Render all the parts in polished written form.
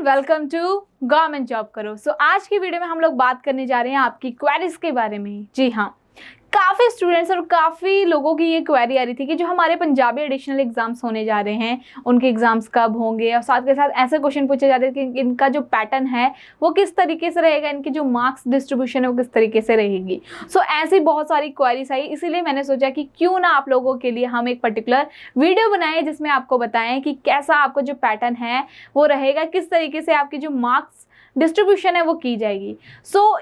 Welcome to government job करो। आज की वीडियो में हम लोग बात करने जा रहे हैं आपकी क्वेरीज के बारे में। जी हाँ, काफ़ी स्टूडेंट्स और काफ़ी लोगों की ये क्वेरी आ रही थी कि जो हमारे पंजाबी एडिशनल एग्जाम्स होने जा रहे हैं उनके एग्जाम्स कब होंगे, और साथ के साथ ऐसे क्वेश्चन पूछे जाते हैं कि इनका जो पैटर्न है वो किस तरीके से रहेगा, इनकी जो मार्क्स डिस्ट्रीब्यूशन है वो किस तरीके से रहेगी। ऐसी बहुत सारी क्वेरीज आई, इसीलिए मैंने सोचा कि क्यों ना आप लोगों के लिए हम एक पर्टिकुलर वीडियो बनाएं जिसमें आपको बताएं कि कैसा आपका जो पैटर्न है वो रहेगा, किस तरीके से आपकी जो मार्क्स डिस्ट्रीब्यूशन है वो की जाएगी।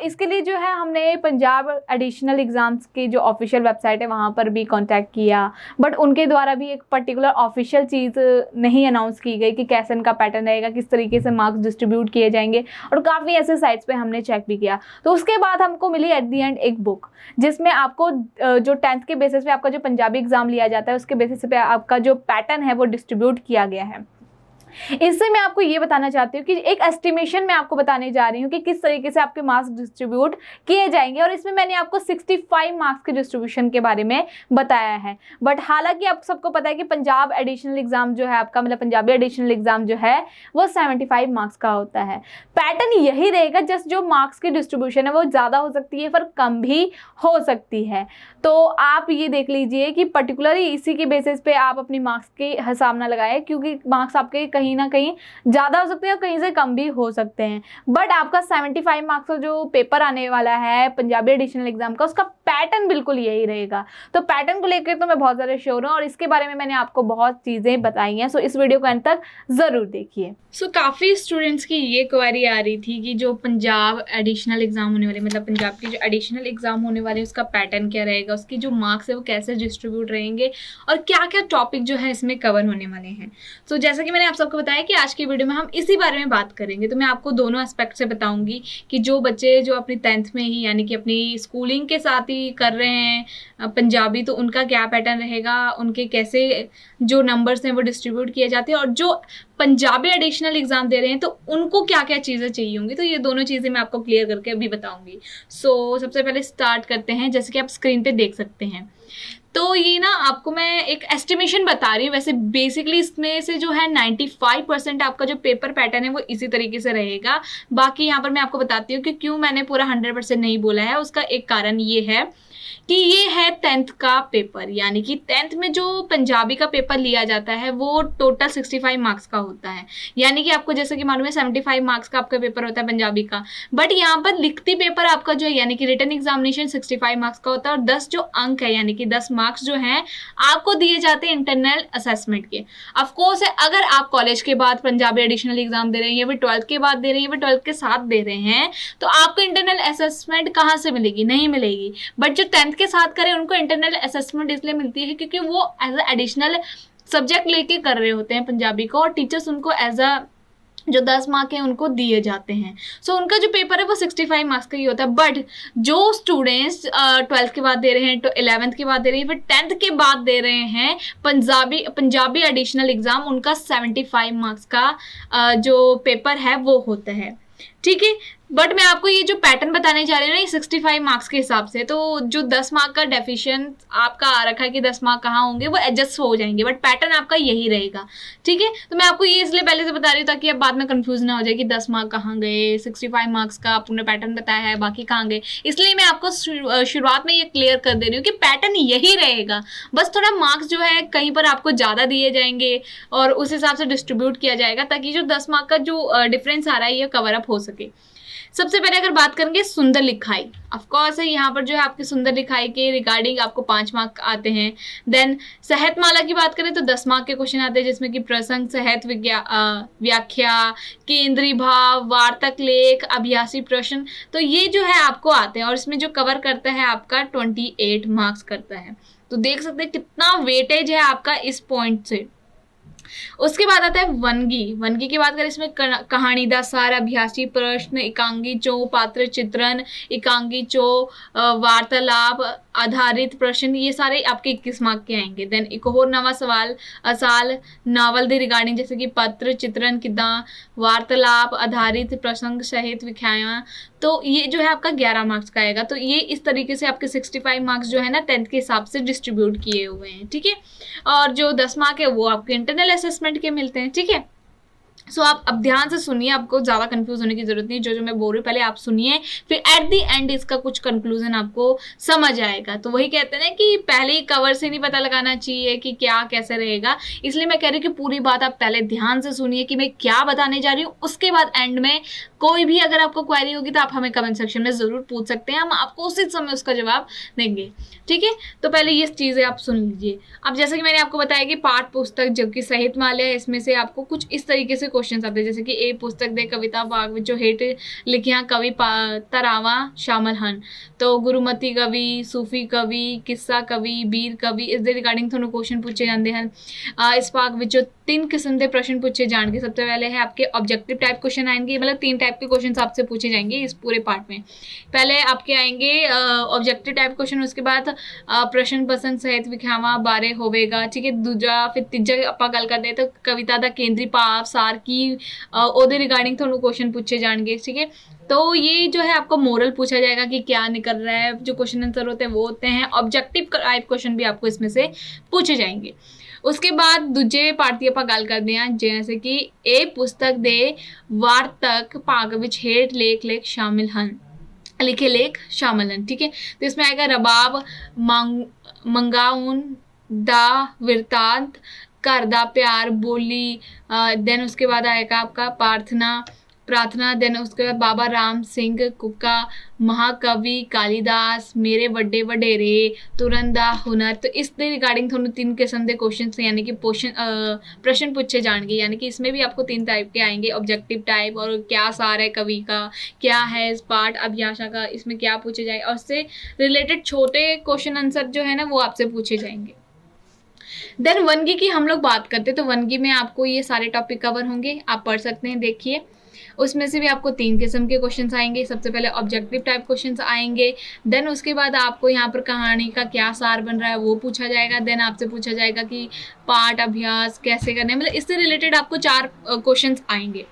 इसके लिए जो है हमने पंजाब एडिशनल एग्ज़ाम्स की जो ऑफिशियल वेबसाइट है वहाँ पर भी कांटेक्ट किया, बट उनके द्वारा भी एक पर्टिकुलर ऑफिशियल चीज़ नहीं अनाउंस की गई कि कैसे इनका पैटर्न रहेगा, किस तरीके से मार्क्स डिस्ट्रीब्यूट किए जाएंगे, और काफ़ी ऐसे साइट्स पे हमने चेक भी किया। तो उसके बाद हमको मिली एट दी एंड एक बुक जिसमें आपको जो 10th के बेसिस पे आपका जो पंजाबी एग्ज़ाम लिया जाता है उसके बेसिस पे आपका जो पैटर्न है वो डिस्ट्रीब्यूट किया गया है। इससे मैं आपको ये बताना चाहती हूँ कि एक एस्टिमेशन मैं आपको बताने जा रही हूँ कि किस तरीके से आपके मार्क्स डिस्ट्रीब्यूट किए जाएंगे, और इसमें मैंने आपको 65 मार्क्स के डिस्ट्रीब्यूशन के बारे में बताया है। बट हालांकि आप सबको पता है कि पंजाब एडिशनल एग्जाम जो है आपका, मतलब पंजाबी एडिशनल एग्जाम जो है वो 75 मार्क्स का होता है। पैटर्न यही रहेगा, जस्ट जो मार्क्स की डिस्ट्रीब्यूशन है वो ज़्यादा हो सकती है पर कम भी हो सकती है। तो आप ये देख लीजिए कि पर्टिकुलरली इसी के बेसिस पे आप अपनी मार्क्स के हिसाब ना लगाएं, क्योंकि मार्क्स आपके कहीं ना कहीं ज़्यादा हो सकते हैं और कहीं से कम भी हो सकते हैं। बट आपका 75 मार्क्स का जो पेपर आने वाला है पंजाबी एडिशनल एग्जाम का, उसका पैटर्न बिल्कुल यही रहेगा। तो पैटर्न को लेकर तो मैं बहुत ज़्यादा श्योर हूँ और इसके बारे में मैंने आपको बहुत चीज़ें बताई हैं। इस वीडियो को अंत तक ज़रूर देखिए। काफ़ी स्टूडेंट्स की ये क्वेरी आ रही थी कि जो पंजाब एडिशनल एग्जाम होने वाले, मतलब पंजाब की जो एडिशनल एग्जाम होने वाले उसका पैटर्न क्या रहेगा, उसकी जो मार्क्स है वो कैसे डिस्ट्रीब्यूट रहेंगे और क्या क्या टॉपिक जो है इसमें कवर होने वाले हैं। जैसा कि मैंने आप सबको बताया कि आज की वीडियो में हम इसी बारे में बात करेंगे। तो मैं आपको दोनों एस्पेक्ट से बताऊंगी कि जो बच्चे जो अपनी 10th में ही यानी कि अपनी स्कूलिंग के साथ ही कर रहे हैं पंजाबी, तो उनका क्या पैटर्न रहेगा, उनके कैसे जो नंबर्स हैं वो डिस्ट्रीब्यूट किए जाते हैं, और जो पंजाबी एडिशनल एग्जाम दे रहे हैं तो उनको क्या क्या चीज़ें चाहिए होंगी। तो ये दोनों चीज़ें मैं आपको क्लियर करके अभी बताऊंगी। सबसे पहले स्टार्ट करते हैं। जैसे कि आप स्क्रीन पे देख सकते हैं, तो ये ना आपको मैं एक एस्टिमेशन बता रही हूँ। वैसे बेसिकली इसमें से जो है 95% आपका जो पेपर पैटर्न है वो इसी तरीके से रहेगा। बाकी यहाँ पर मैं आपको बताती हूँ कि क्यों मैंने पूरा 100% नहीं बोला है। उसका एक कारण ये है कि ये है 10th का पेपर, यानी कि 10th में जो पंजाबी का पेपर लिया जाता है वो टोटल 65 मार्क्स का होता है। यानी कि आपको जैसे कि मालूम है 75 मार्क्स का आपका पेपर होता है पंजाबी का, बट यहाँ पर लिखती पेपर आपका जो है यानी कि रिटन एग्जामिनेशन 65 मार्क्स का होता है, और 10 जो अंक है यानी कि 10 मार्क्स जो हैं आपको दिए जाते हैं इंटरनल असेसमेंट के। ऑफकोर्स अगर आप कॉलेज के बाद पंजाबी एडिशनल एग्जाम दे रहे हैं या फिर 12th के बाद दे रहे हैं या फिर 12th के साथ दे रहे हैं तो आपको इंटरनल असेसमेंट कहाँ से मिलेगी? नहीं मिलेगी। बट जो 10th के साथ करें उनको इंटरनल असेसमेंट इसलिए मिलती है क्योंकि वो एज अ एडिशनल सब्जेक्ट लेके कर रहे होते हैं पंजाबी को, और टीचर्स उनको एज अ जो 10 मार्क हैं उनको दिए जाते हैं। उनका जो पेपर है वो 65 मार्क्स का ही होता है। बट जो स्टूडेंट्स 12th के बाद दे रहे हैं, 11th के बाद दे रहे हैं, फिर 10th के बाद दे रहे हैं पंजाबी एडिशनल एग्जाम, उनका 75 मार्क्स का जो पेपर है वो होता है। ठीक है, बट मैं आपको ये जो पैटर्न बताने जा रही हूँ ना ये 65 मार्क्स के हिसाब से, तो जो 10 मार्क का डेफिशिएंट आपका आ रखा है कि 10 मार्क कहाँ होंगे वो एडजस्ट हो जाएंगे, बट पैटर्न आपका यही रहेगा। ठीक है, तो मैं आपको ये इसलिए पहले से बता रही हूँ ताकि अब बाद में कंफ्यूज ना हो जाए कि 10 मार्क कहाँ गए, 65 मार्क्स का आपने पैटर्न बताया है बाकी कहाँ गए। इसलिए मैं आपको शुरुआत में ये क्लियर कर दे रही हूँ कि पैटर्न यही रहेगा, बस थोड़ा मार्क्स जो है कहीं पर आपको ज़्यादा दिए जाएंगे और उस हिसाब से डिस्ट्रीब्यूट किया जाएगा ताकि जो 10 मार्क का जो डिफरेंस आ रहा है ये कवर अप हो सके। सबसे पहले अगर बात करेंगे सुंदर लिखाई, ऑफकोर्स है यहाँ पर जो है आपकी सुंदर लिखाई के रिगार्डिंग आपको 5 मार्क आते हैं। देन साहित्यमाला की बात करें तो 10 मार्क के क्वेश्चन आते हैं जिसमें कि प्रसंग, साहित्य व्याख्या, केंद्रीय भाव, वार्तक लेख, अभ्यासी प्रश्न, तो ये जो है आपको आते हैं और इसमें जो कवर करता है आपका 28 मार्क्स करता है। तो देख सकते हैं कितना वेटेज है आपका इस पॉइंट से। उसके बाद आता है वनगी की बात करें, इसमें कहानी दा सार, अभ्यासी प्रश्न, एकांगी चो, पात्र चित्रण, एकांगी चो, वार्तालाप आधारित प्रश्न, ये सारे आपके 21 मार्क के आएंगे। देन एक और नवा सवाल असाल नावल दे रिगार्डिंग, जैसे कि पत्र चित्रण किदा, वार्तालाप आधारित प्रसंग सहित व्याख्याएं, तो ये जो है आपका 11 मार्क्स का आएगा। तो ये इस तरीके से आपके 65 मार्क्स जो है ना 10th के हिसाब से डिस्ट्रीब्यूट किए हुए हैं। ठीक है, और जो 10 मार्क है वो आपके इंटरनल असेसमेंट के मिलते हैं। ठीक है, सो आप अब ध्यान से सुनिए, आपको ज़्यादा कंफ्यूज होने की जरूरत नहीं, जो जो मैं बोल रही हूँ पहले आप सुनिए, फिर एट द एंड इसका कुछ कंक्लूजन आपको समझ आएगा। तो वही कहते हैं ना कि पहले ही कवर से नहीं पता लगाना चाहिए कि क्या कैसे रहेगा, इसलिए मैं कह रही हूँ कि पूरी बात आप पहले ध्यान से सुनिए कि मैं क्या बताने जा रही हूँ, उसके बाद एंड में कोई भी अगर आपको क्वेरी होगी तो आप हमें कमेंट सेक्शन में ज़रूर पूछ सकते हैं, हम आपको उसी समय उसका जवाब देंगे। ठीक है, तो पहले ये चीज़ें आप सुन लीजिए। अब जैसे कि मैंने आपको बताया कि पाठ पुस्तक जो कि साहित्यमाला है, इसमें से आपको कुछ इस तरीके से क्वेश्चन आते हैं, जैसे कि ए पुस्तक दे कविता भाग ਵਿੱਚ ਹੇਠ ਲਿਖੀਆਂ ਕਵੀ ਧਾਰਾਵਾਂ ਸ਼ਾਮਲ ਹਨ। तो गुरुमती कवि, सूफी कवि, किस्सा कवि, बीर कवि, इस दे रिगार्डिंग ਤੁਹਾਨੂੰ क्वेश्चन पूछे जाते हैं। इस भाग ਵਿੱਚੋਂ 3 किस्म के प्रश्न पूछे जाएंगे। सबसे पहले है आपके ऑब्जेक्टिव टाइप क्वेश्चन आएंगे, मतलब 3 टाइप के क्वेश्चन आपसे पूछे जाएंगे इस पूरे पार्ट में। पहले आपके आएंगे ऑब्जेक्टिव टाइप क्वेश्चन, उसके बाद प्रश्न पसंद सहित विख्यावां बारे होवेगा। ठीक है, दूजा फिर तीजा ਆਪਾਂ ਗੱਲ ਕਰਦੇ हैं तो कविता ਦਾ ਕੇਂਦਰੀ ਭਾਵ ਸਾਰ ਕੀ ਉਹਦੇ रिगार्डिंग ਤੁਹਾਨੂੰ क्वेश्चन पूछे जाएंगे। ठीक है, तो ये जो है आपको मोरल पूछा जाएगा कि क्या निकल रहा है, जो क्वेश्चन आंसर होते हैं वो होते हैं। ऑब्जेक्टिव टाइप क्वेश्चन भी आपको इसमें से पूछे जाएंगे। उसके बाद दूजे पार्ट की ਆਪਾਂ ਗੱਲ ਕਰਦੇ ਹਾਂ, जैसे कि ਇਹ पुस्तक ਦੇ वार्तक भाग ਵਿੱਚ ਹੇਠ ਲੇਖ शामिल हैं, लिखे लेख शामिल हैं। ठीक है, तो इसमें आएगा रबाब, मंगाउन, दा वृतांत, घर दा प्यार, बोली, देन उसके बाद आएगा आपका प्रार्थना, देन उसके बाद बाबा राम सिंह कुक्का, महाकवि कालिदास, मेरे वड्डे वडेरे, तुरन दा हुनर। तो इस दे रिगार्डिंग थोड़ा 3 किस्म के क्वेश्चन यानी कि प्रश्न पूछे जाएंगे, यानी कि इसमें भी आपको 3 टाइप के आएंगे, ऑब्जेक्टिव टाइप और क्या सार है कवि का, क्या है इस पाठ अभिभाषा का, इसमें क्या पूछे जाए, और उससे रिलेटेड छोटे क्वेश्चन आंसर जो है ना वो आपसे पूछे जाएंगे। देन वनगी की हम लोग बात करते हैं, तो वनगी में आपको ये सारे टॉपिक कवर होंगे, आप पढ़ सकते हैं, देखिए। उसमें से भी आपको 3 किस्म के क्वेश्चंस आएंगे। सबसे पहले ऑब्जेक्टिव टाइप क्वेश्चंस आएंगे, देन उसके बाद आपको यहाँ पर कहानी का क्या सार बन रहा है वो पूछा जाएगा, देन आपसे पूछा जाएगा कि पाठ अभ्यास कैसे करना है, मतलब इससे रिलेटेड आपको 4 क्वेश्चंस आएंगे।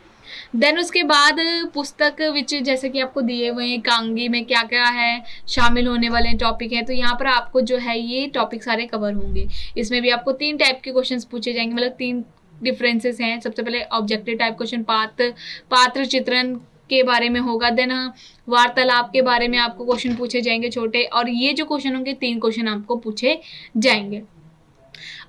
देन उसके बाद पुस्तक विच जैसे कि आपको दिए हुए हैं एकांगी में क्या क्या है शामिल होने वाले टॉपिक हैं, तो यहाँ पर आपको जो है ये टॉपिक सारे कवर होंगे। इसमें भी आपको 3 टाइप के क्वेश्चंस पूछे जाएंगे, मतलब 3 डिफरेंसेस हैं। सबसे पहले ऑब्जेक्टिव टाइप क्वेश्चन पात्र चित्रण के बारे में होगा, देन वार्तालाप के बारे में आपको क्वेश्चन पूछे जाएंगे छोटे, और ये जो क्वेश्चन होंगे 3 क्वेश्चन आपको पूछे जाएंगे।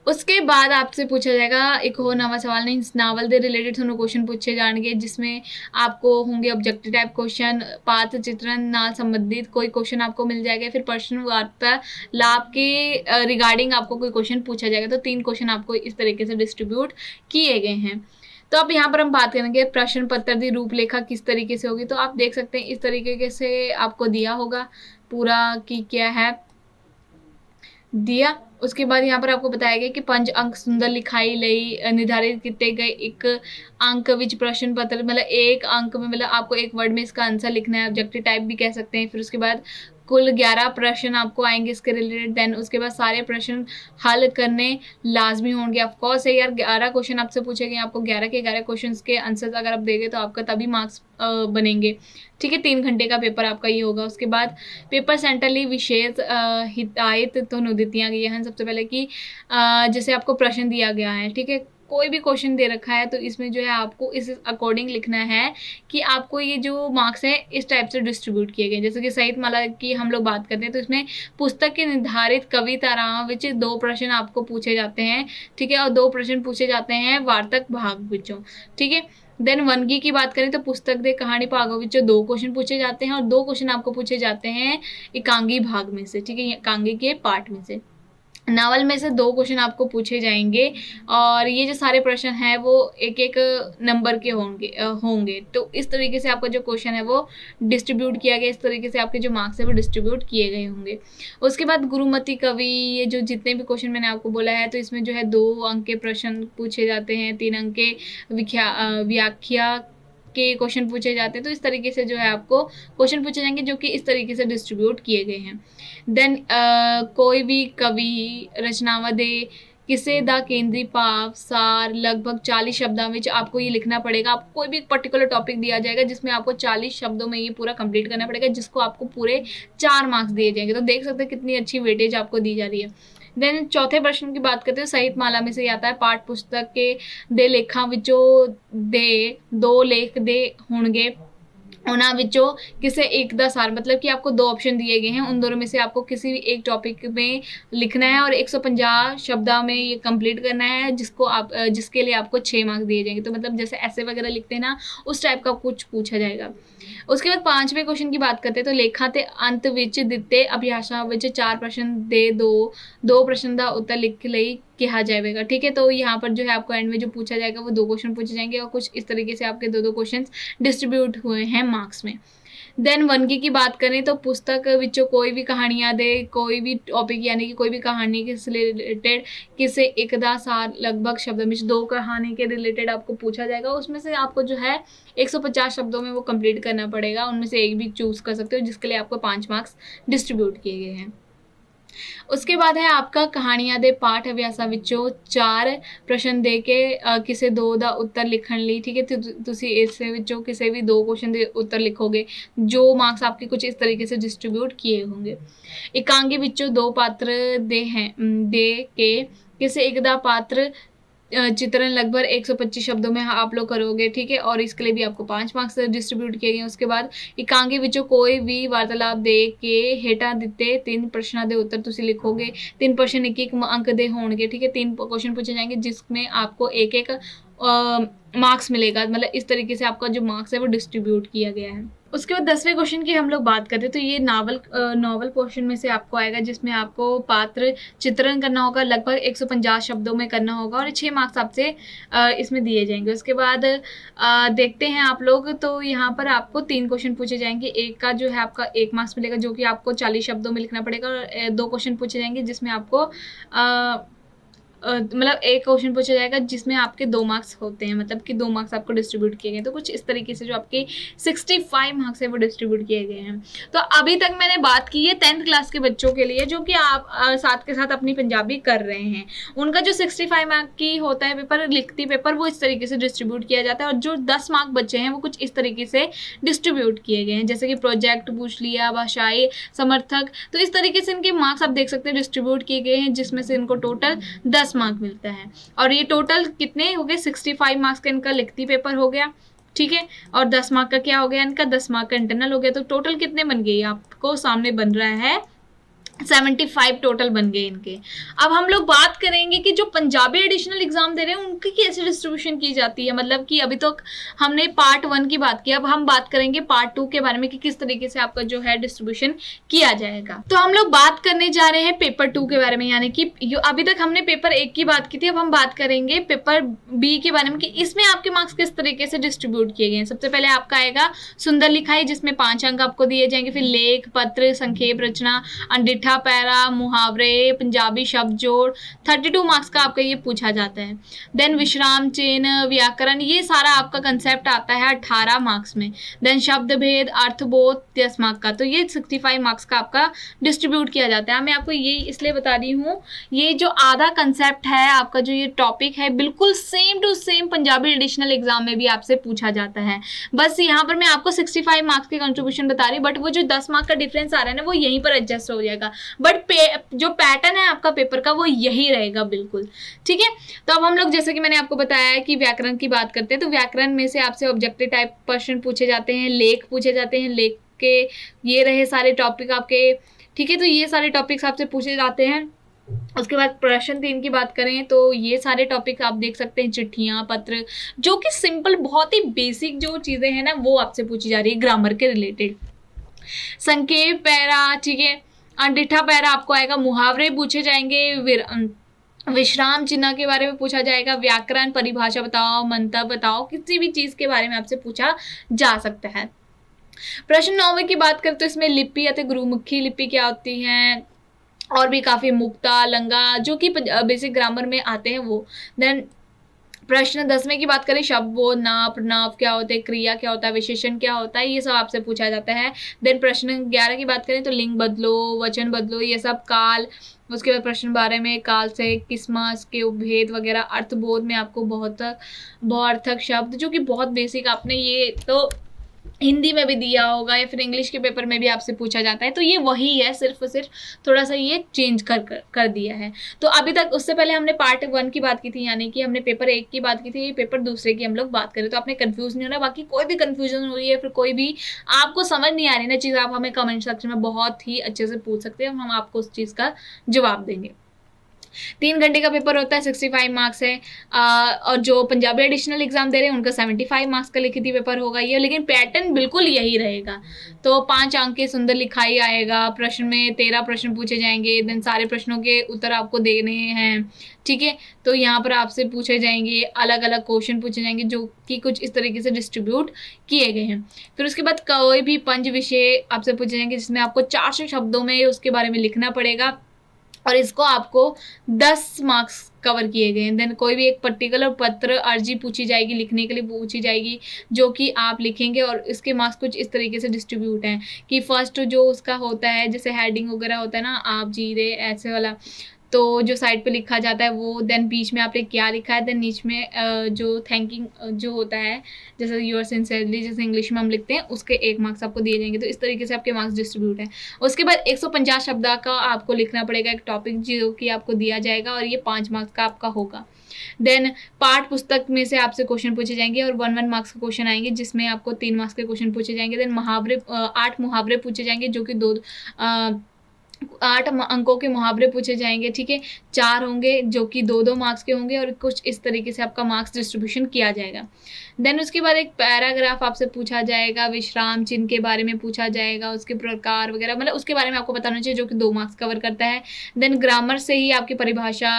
उसके बाद आपसे पूछा जाएगा एक और नवा सवाल, नहीं नावल दे रिलेटेड थोड़ा क्वेश्चन पूछे जाएंगे, जिसमें आपको होंगे ऑब्जेक्टिव टाइप क्वेश्चन, पात्र चित्रण नाल संबंधित कोई क्वेश्चन आपको मिल जाएगा, फिर प्रश्न वार्तालाप के रिगार्डिंग आपको कोई क्वेश्चन पूछा जाएगा। तो 3 क्वेश्चन आपको इस तरीके से डिस्ट्रीब्यूट किए गए हैं। तो अब यहाँ पर हम बात करेंगे प्रश्न पत्र की रूपरेखा किस तरीके से होगी। तो आप देख सकते हैं इस तरीके से आपको दिया होगा पूरा कि क्या है दिया। उसके बाद यहाँ पर आपको बताया गया कि 5 अंक सुंदर लिखाई लई निर्धारित किए गए एक अंक विच प्रश्न पत्र, मतलब 1 अंक में मतलब आपको 1 वर्ड में इसका आंसर लिखना है, ऑब्जेक्टिव टाइप भी कह सकते हैं। फिर उसके बाद कुल 11 प्रश्न आपको आएंगे इसके रिलेटेड, देन उसके बाद सारे प्रश्न हल करने लाजमी होंगे। ऑफकोर्स है यार 11 क्वेश्चन आपसे पूछे गए, आपको 11 के 11 क्वेश्चन के आंसर अगर आप देंगे तो आपका तभी मार्क्स बनेंगे। ठीक है, 3 घंटे का पेपर आपका ये होगा। उसके बाद पेपर सेंटरली विशेष हिदायत तो दित्तियां गई हैं। सबसे पहले कि जैसे आपको प्रश्न दिया गया है, ठीक है, कोई भी क्वेश्चन दे रखा है तो इसमें जो है आपको इस अकॉर्डिंग लिखना है कि आपको ये जो मार्क्स है इस टाइप से डिस्ट्रीब्यूट किए गए। जैसे कि साहित्यमाला की हम लोग बात करते हैं तो इसमें पुस्तक के निर्धारित कवितारां विच 2 प्रश्न आपको पूछे जाते हैं, ठीक है, और 2 प्रश्न पूछे जाते हैं वार्तक भाग विचों। ठीक है, देन वनगी की बात करें तो पुस्तक दे कहानी भागों विचों 2 क्वेश्चन पूछे जाते हैं, और 2 क्वेश्चन आपको पूछे जाते हैं एकांगी भाग में से। ठीक है, एकांगी के पार्ट में से। नावल में से 2 क्वेश्चन आपको पूछे जाएंगे, और ये जो सारे प्रश्न हैं वो एक एक नंबर के होंगे। तो इस तरीके से आपका जो क्वेश्चन है वो डिस्ट्रीब्यूट किया गया, इस तरीके से आपके जो मार्क्स है वो डिस्ट्रीब्यूट किए गए होंगे। उसके बाद गुरुमती कवि, ये जो जितने भी क्वेश्चन मैंने आपको बोला है तो इसमें जो है 2 अंक के प्रश्न पूछे जाते हैं, 3 अंक के व्याख्या के क्वेश्चन पूछे जाते हैं। तो इस तरीके से जो है आपको क्वेश्चन पूछे जाएंगे जो कि इस तरीके से डिस्ट्रीब्यूट किए गए हैं। देन कोई भी कवि रचनावां दे किसे दा केंद्री भाव सार लगभग 40 शब्दों में आपको ये लिखना पड़ेगा। आपको कोई भी पर्टिकुलर टॉपिक दिया जाएगा जिसमें आपको 40 शब्दों में ये पूरा कंप्लीट करना पड़ेगा, जिसको आपको पूरे 4 मार्क्स दिए जाएंगे। तो देख सकते हैं कितनी अच्छी वेटेज आपको दी जा रही है। देन चौथे प्रश्न की बात करते हैं, साहित्य माला में से ही आता है, पाठ पुस्तक के दे लेखा विचों दे दो लेख दे होंगे, उना विचों किसे एक दा सार, मतलब कि आपको दो ऑप्शन दिए गए हैं, उन दोनों में से आपको किसी भी एक टॉपिक में लिखना है और 150 शब्दों में ये कंप्लीट करना है, जिसको आप जिसके लिए आपको 6 मार्क्स दिए जाएंगे। तो मतलब जैसे ऐसे वगैरह लिखते हैं ना, उस टाइप का कुछ पूछा जाएगा। उसके बाद 5वें क्वेश्चन की बात करते हैं, तो लेखा ते अंत विच दिते अभ्यासां विच 4 प्रश्न दे दो प्रश्न का उत्तर लिख लई कहा जाएगा। ठीक है, तो यहाँ पर जो है आपको एंड में जो पूछा जाएगा वो 2 क्वेश्चन पूछे जाएंगे और कुछ इस तरीके से आपके 2 क्वेश्चन डिस्ट्रीब्यूट हुए हैं मार्क्स में। देन वनगी की बात करें तो पुस्तक विचों कोई भी कहानियां दे कोई भी टॉपिक यानी कि कोई भी कहानी के रिलेटेड किसे एक दा सार लगभग शब्द में 2 कहानी के रिलेटेड आपको पूछा जाएगा, उसमें से आपको जो है 150 शब्दों में वो कंप्लीट करना पड़ेगा, उनमें से एक भी चूज कर सकते हो, जिसके लिए आपको 5 मार्क्स डिस्ट्रीब्यूट किए गए हैं। उसके बाद है आपका कहानियां दे पाठ अभ्यासां विचों 4 प्रश्न दे के किसे 2 दा उत्तर लिखण लई। ठीक है, तुसी इस विचों किसी भी 2 क्वेश्चन दे उत्तर लिखोगे, जो मार्क्स आपके कुछ इस तरीके से डिस्ट्रीब्यूट किए होंगे। एकांगी विचों 2 पात्र दे के किसे एक दा पात्र चित्रण लगभग 125 शब्दों में आप लोग करोगे। ठीक है, और इसके लिए भी आपको 5 मार्क्स डिस्ट्रीब्यूट किए गए। उसके बाद एकांगी विचों कोई भी वार्तालाप दे के हेठा दिते 3 प्रश्नों के उत्तर तुसी लिखोगे, 3 प्रश्न 1-1 अंक दे होंगे। ठीक है, 3 क्वेश्चन पूछे जाएंगे जिसमें आपको 1-1 मार्क्स मिलेगा, मतलब इस तरीके से आपका जो मार्क्स है वो डिस्ट्रीब्यूट किया गया है। उसके बाद 10वें क्वेश्चन की हम लोग बात करते हैं, तो ये नॉवल पोर्शन में से आपको आएगा, जिसमें आपको पात्र चित्रण करना होगा, लगभग 150 शब्दों में करना होगा और 6 मार्क्स आपसे इसमें दिए जाएंगे। उसके बाद देखते हैं आप लोग, तो यहाँ पर आपको 3 क्वेश्चन पूछे जाएंगे, एक का जो है आपका 1 मार्क्स मिलेगा जो कि आपको 40 शब्दों में लिखना पड़ेगा, और 2 क्वेश्चन पूछे जाएंगे जिसमें आपको मतलब 1 क्वेश्चन पूछा जाएगा जिसमें आपके 2 मार्क्स होते हैं, मतलब कि 2 मार्क्स आपको डिस्ट्रीब्यूट किए गए। तो कुछ इस तरीके से जो आपके 65 मार्क्स है वो डिस्ट्रीब्यूट किए गए हैं। तो अभी तक मैंने बात की है 10th क्लास के बच्चों के लिए, जो कि आप साथ के साथ अपनी पंजाबी कर रहे हैं, उनका जो 65 मार्क की होता है पेपर, लिखती पेपर, वो इस तरीके से डिस्ट्रीब्यूट किया जाता है, और जो 10 मार्क बचे हैं वो कुछ इस तरीके से डिस्ट्रीब्यूट किए गए हैं, जैसे कि प्रोजेक्ट पूछ लिया, भाषाई समर्थक। तो इस तरीके से इनके मार्क्स आप देख सकते हैं डिस्ट्रीब्यूट किए गए हैं, जिसमें से इनको टोटल 10 मार्क मिलता है। और ये टोटल कितने हो गए, 65 मार्क्स का इनका लिखती पेपर हो गया। ठीक है, और 10 मार्क का क्या हो गया इनका, 10 मार्क का इंटरनल हो गया। तो टोटल कितने बन गए, आपको सामने बन रहा है 75 टोटल बन गए इनके। अब हम लोग बात करेंगे कि जो पंजाबी एडिशनल एग्जाम दे रहे हैं उनकी कैसे डिस्ट्रीब्यूशन की जाती है, मतलब कि अभी तक हमने पार्ट 1 की बात की, अब हम बात करेंगे पार्ट 2 के बारे में कि किस तरीके से आपका जो है डिस्ट्रीब्यूशन किया जाएगा। तो हम लोग बात करने जा रहे हैं पेपर 2 के बारे में, यानी कि अभी तक हमने पेपर 1 की बात की थी, अब हम बात करेंगे पेपर बी के बारे में कि इसमें आपके मार्क्स किस तरीके से डिस्ट्रीब्यूट किए गए हैं। सबसे पहले आपका आएगा सुंदर लिखाई, जिसमें 5 अंक आपको दिए जाएंगे। फिर लेख, पत्र, संक्षेप रचना, अंडिठा पैरा, मुहावरे, पंजाबी शब्द जोड़, 32 मार्क्स का आपका ये पूछा जाता है। देन विश्राम चिन्ह, व्याकरण, ये सारा आपका कंसेप्ट आता है 18 मार्क्स में। देन शब्द भेद, अर्थबोध 10 मार्क्स का, तो ये 65 मार्क्स का आपका डिस्ट्रीब्यूट किया जाता है। मैं आपको ये इसलिए बता रही हूँ, ये जो आधा कंसेप्ट है आपका, जो ये टॉपिक है, बिल्कुल same to same Punjabi additional exam में भी आपसे पूछा जाता है। बस यहाँ पर मैं आपको 65 मार्क्स की कंट्रीब्यूशन बता रही हूँ, बट वो जो 10 मार्क्स का डिफरेंस आ रहा है ना, वो यहीं पर एडजस्ट हो जाएगा, बट जो पैटर्न है आपका पेपर का वो यही रहेगा बिल्कुल। ठीक है, तो अब हम लोग, जैसे कि मैंने आपको बताया है कि व्याकरण की बात करते हैं, तो व्याकरण में से आपसे ऑब्जेक्टिव टाइप क्वेश्चन पूछे जाते हैं, लेख पूछे जाते हैं, लेख के ये रहे सारे टॉपिक आपके। ठीक है, तो ये सारे टॉपिक्स आपसे पूछे जाते हैं। उसके बाद प्रश्न 3 की बात करें तो ये सारे टॉपिक आप देख सकते हैं, चिट्ठियाँ, पत्र, जो कि सिंपल, बहुत ही बेसिक जो चीज़ें हैं ना वो आपसे पूछी जा रही है ग्रामर के रिलेटेड। संक्षेप पैरा, ठीक है, अंडिठा पैरा आपको आएगा, मुहावरे पूछे जाएंगे, विश्राम चिन्ह के बारे में पूछा जाएगा, व्याकरण, परिभाषा बताओ, मंतव्य बताओ, किसी भी चीज़ के बारे में आपसे पूछा जा सकता है। प्रश्न 9 की बात करें तो इसमें लिपि या गुरुमुखी लिपि क्या होती है, और भी काफ़ी मुक्ता, लंगा, जो कि बेसिक ग्रामर में आते हैं वो। देन प्रश्न 10वें की बात करें, शब्द, नाप, नाप क्या होता है, क्रिया क्या होता है, विशेषण क्या होता है, ये सब आपसे पूछा जाता है। देन प्रश्न 11 की बात करें तो लिंग बदलो, वचन बदलो, ये सब, काल। उसके बाद प्रश्न 12 में काल से किस्मस के उपभेद वगैरह, अर्थबोध में आपको बहुत बहुअर्थक शब्द, जो कि बहुत बेसिक, आपने ये तो हिंदी में भी दिया होगा या फिर इंग्लिश के पेपर में भी आपसे पूछा जाता है। तो ये वही है, सिर्फ और सिर्फ थोड़ा सा ये चेंज कर दिया है। तो अभी तक, उससे पहले हमने पार्ट 1 की बात की थी, यानी कि हमने पेपर 1 की बात की थी, पेपर दूसरे की हम लोग बात करें, तो आपने कंफ्यूज नहीं होना। बाकी कोई भी कंफ्यूजन हो रही है, फिर कोई भी आपको समझ नहीं आ रही ना चीज़, आप हमें कमेंट सेक्शन में बहुत ही अच्छे से पूछ सकते हैं, हम आपको उस चीज़ का जवाब देंगे। 3 घंटे का पेपर होता है, 65 मार्क्स है। और जो पंजाबी एडिशनल एग्जाम दे रहे हैं उनका 75 मार्क्स का लिखित पेपर होगा ये, लेकिन पैटर्न बिल्कुल यही रहेगा। तो 5 अंक के सुंदर लिखाई आएगा, प्रश्न में 13 प्रश्न पूछे जाएंगे, देन सारे प्रश्नों के उत्तर आपको देने हैं, ठीक है। तो यहाँ पर आपसे पूछे जाएंगे, अलग अलग क्वेश्चन पूछे जाएंगे जो कि कुछ इस तरीके से डिस्ट्रीब्यूट किए गए हैं। फिर उसके बाद कोई भी 5 विषय आपसे पूछे जाएंगे जिसमें आपको 400 शब्दों में उसके बारे में लिखना पड़ेगा, और इसको आपको 10 मार्क्स कवर किए गए हैं। देन कोई भी एक पर्टिकुलर पत्र अर्जी पूछी जाएगी, लिखने के लिए पूछी जाएगी, जो कि आप लिखेंगे, और इसके मार्क्स कुछ इस तरीके से डिस्ट्रीब्यूट हैं कि फर्स्ट जो उसका होता है, जैसे हेडिंग वगैरह होता है ना, आप जी रहे ऐसे वाला, तो जो साइड पे लिखा जाता है वो, देन बीच में आपने क्या लिखा है, देन नीचे में जो थैंकिंग जो होता है, जैसे यूर सिंसियरली जैसे इंग्लिश में हम लिखते हैं, उसके 1 मार्क्स आपको दिए जाएंगे। तो इस तरीके से आपके मार्क्स डिस्ट्रीब्यूट हैं। उसके बाद 150 शब्द का आपको लिखना पड़ेगा एक टॉपिक, जो कि आपको दिया जाएगा, और ये 5 मार्क्स का आपका होगा। देन पाठ पुस्तक में से आपसे क्वेश्चन पूछे जाएंगे, और 1 मार्क्स के क्वेश्चन आएंगे, जिसमें आपको 3 मार्क्स के क्वेश्चन पूछे जाएंगे। देन 8 मुहावरे पूछे जाएंगे, जो कि 8 अंकों के मुहावरे पूछे जाएंगे, ठीक है। 4 होंगे जो कि 2-2 मार्क्स के होंगे, और कुछ इस तरीके से आपका मार्क्स डिस्ट्रीब्यूशन किया जाएगा। देन उसके बाद एक पैराग्राफ आपसे पूछा जाएगा, विश्राम चिन्ह के बारे में पूछा जाएगा, उसके प्रकार वगैरह, मतलब उसके बारे में आपको बताना चाहिए, जो कि 2 मार्क्स कवर करता है। देन ग्रामर से ही आपकी परिभाषा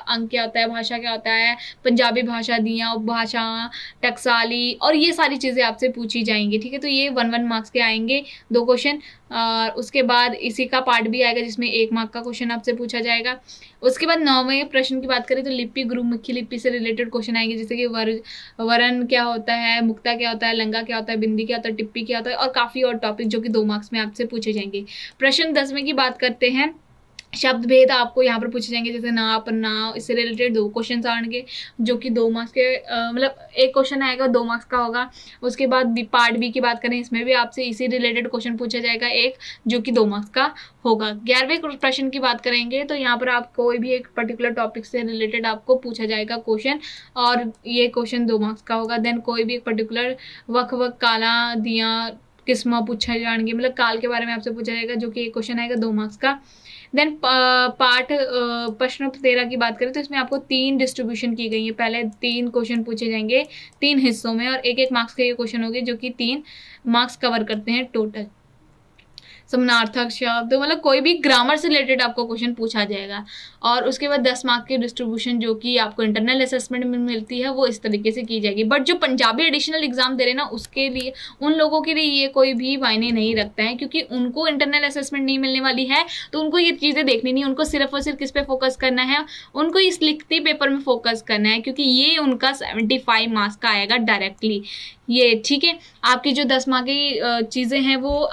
अंक क्या होता है, भाषा क्या होता है, पंजाबी भाषा, दियाँ उपभाषा, टकसाली, और ये सारी चीज़ें आपसे पूछी जाएंगी, ठीक है। तो ये 1 मार्क्स के आएंगे 2 क्वेश्चन। और उसके बाद इसी का पार्ट भी आएगा, जिसमें 1 मार्क का क्वेश्चन आपसे पूछा जाएगा। उसके बाद 9वें प्रश्न की बात करें तो लिपि, गुरुमुखी लिपि से रिलेटेड क्वेश्चन आएंगे, जैसे कि वरण क्या होता है, मुक्ता क्या होता है, लंगा क्या होता है, बिंदी क्या होता है, टिप्पी क्या होता है, और काफ़ी और टॉपिक जो कि 2 मार्क्स में आपसे पूछे जाएंगे। प्रश्न 10वें की बात करते हैं, शब्द भेद आपको यहाँ पर पूछे जाएंगे, जैसे ना, पन्ना, इससे रिलेटेड 2 क्वेश्चन आएंगे, जो कि 2 मार्क्स के, मतलब एक क्वेश्चन आएगा 2 मार्क्स का होगा। उसके बाद पार्ट बी की बात करें, इसमें भी आपसे इसी रिलेटेड क्वेश्चन पूछा जाएगा एक, जो कि 2 मार्क्स का होगा। 11वें प्रश्न की बात करेंगे तो यहाँ पर आप कोई भी एक पर्टिकुलर टॉपिक से रिलेटेड आपको पूछा जाएगा क्वेश्चन, और ये क्वेश्चन 2 मार्क्स का होगा। देन कोई भी एक पर्टिकुलर वक काला दियाँ किस्मा पूछा जाएंगे, मतलब काल के बारे में आपसे पूछा जाएगा, जो कि एक क्वेश्चन आएगा 2 मार्क्स का। देन पार्ट प्रश्न 13 की बात करें तो इसमें आपको 3 डिस्ट्रीब्यूशन की गई है। पहले 3 क्वेश्चन पूछे जाएंगे 3 हिस्सों में, और 1-1 मार्क्स के ये क्वेश्चन होंगे, जो कि 3 मार्क्स कवर करते हैं टोटल। समानार्थक शब्द, मतलब कोई भी ग्रामर से रिलेटेड आपको क्वेश्चन पूछा जाएगा। और उसके बाद 10 मार्क की डिस्ट्रीब्यूशन जो कि आपको इंटरनल असेसमेंट में मिलती है, वो इस तरीके से की जाएगी। बट जो पंजाबी एडिशनल एग्जाम दे रहे हैं ना, उसके लिए, उन लोगों के लिए ये कोई भी मायने नहीं रखता है, क्योंकि उनको इंटरनल असेसमेंट नहीं मिलने वाली है, तो उनको ये चीज़ें देखनी नहीं, उनको सिर्फ और सिर्फ किस पे फोकस करना है, उनको इस लिखती पेपर में फोकस करना है, क्योंकि ये उनका 75 मार्क्स का आएगा डायरेक्टली ये, ठीक है। आपकी जो 10 मार्क की चीज़ें हैं वो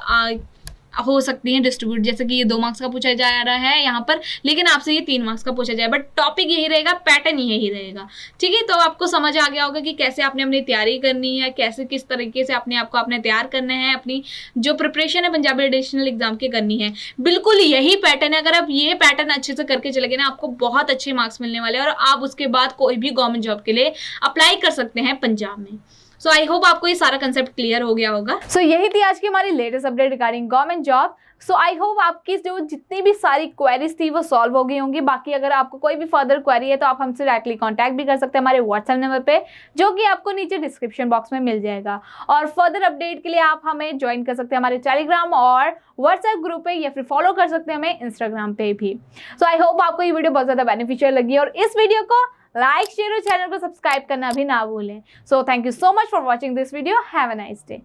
हो सकती हैं डिस्ट्रीब्यूट, जैसे कि ये 2 मार्क्स का पूछा जा रहा है यहाँ पर, लेकिन आपसे ये 3 मार्क्स का पूछा जाए, बट टॉपिक यही रहेगा, पैटर्न यही रहेगा, ठीक है। तो आपको समझ आ गया होगा कि कैसे आपने अपनी तैयारी करनी है, कैसे किस तरीके से अपने आप को आपने तैयार करना है, अपनी जो प्रिपरेशन है पंजाबी एडिशनल एग्जाम की करनी है। बिल्कुल यही पैटर्न है, अगर आप ये पैटर्न अच्छे से करके चले गए ना, आपको बहुत अच्छे मार्क्स मिलने वाले हैं, और आप उसके बाद कोई भी गवर्नमेंट जॉब के लिए अप्लाई कर सकते हैं पंजाब में। सो आई होप आपको ये सारा कंसेप्ट क्लियर हो गया होगा। सो यही थी आज की हमारी latest update regarding government job. So I hope आपकी जो जितनी भी सारी क्वेरीज थी वो सॉल्व हो गई होंगी। बाकी अगर आपको कोई भी फर्दर क्वेरी है तो आप हमसे डायरेक्टली कांटेक्ट भी कर सकते हैं हमारे व्हाट्सएप नंबर पे, जो कि आपको नीचे डिस्क्रिप्शन बॉक्स में मिल जाएगा। और फर्दर अपडेट के लिए आप हमें ज्वाइन कर सकते हैं हमारे टेलीग्राम और व्हाट्सएप ग्रुप पे, या फिर फॉलो कर सकते हैं हमें इंस्टाग्राम पे भी। सो आई होप आपको ये वीडियो बहुत ज़्यादा बेनिफिशियल लगी, और इस वीडियो को लाइक, शेयर और चैनल को सब्सक्राइब करना भी ना भूलें। So thank you so much for watching this video. Have a nice day.